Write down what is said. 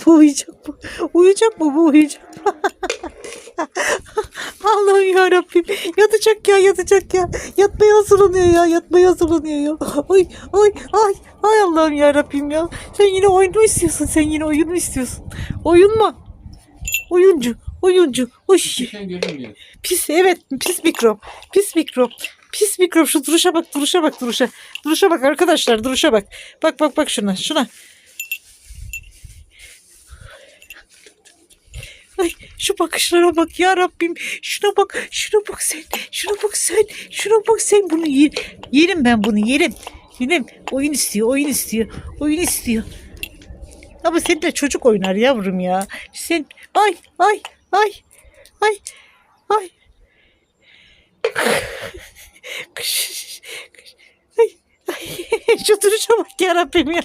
Uyuyacak mı? Uyuyacak mı? Uyuyacak mı? Bu uyuyacak mı? Allah'ım yarabbim. Yatacak ya, yatacak ya. Yatmaya hazırlanıyor ya. Yatmaya hazırlanıyor ya. Ay ay ay. Ay Allah'ım yarabbim ya. Sen yine oyun mu istiyorsun? Sen yine oyun mu istiyorsun? Oyun mu? Oyuncu. Oyuncu. Oy. Pis, evet, pis mikrop. Pis mikrop. Pis mikrop. Şu duruşa bak, duruşa bak, duruşa. Duruşa bak arkadaşlar, duruşa bak. Bak bak bak şuna, şuna. Ay, şu bakışlara bak ya Rabbim. Şuna bak, şuna bak sen. Şuna bak sen. Şuna bak sen. Bunu yerim ben bunu, yerim. Yerim. Oyun istiyor, oyun istiyor. Oyun istiyor. Ama seninle çocuk oynar yavrum ya. Sen ay ay ay ay ay. Ay, ay. Şu duruşa bak ya Rabbim ya.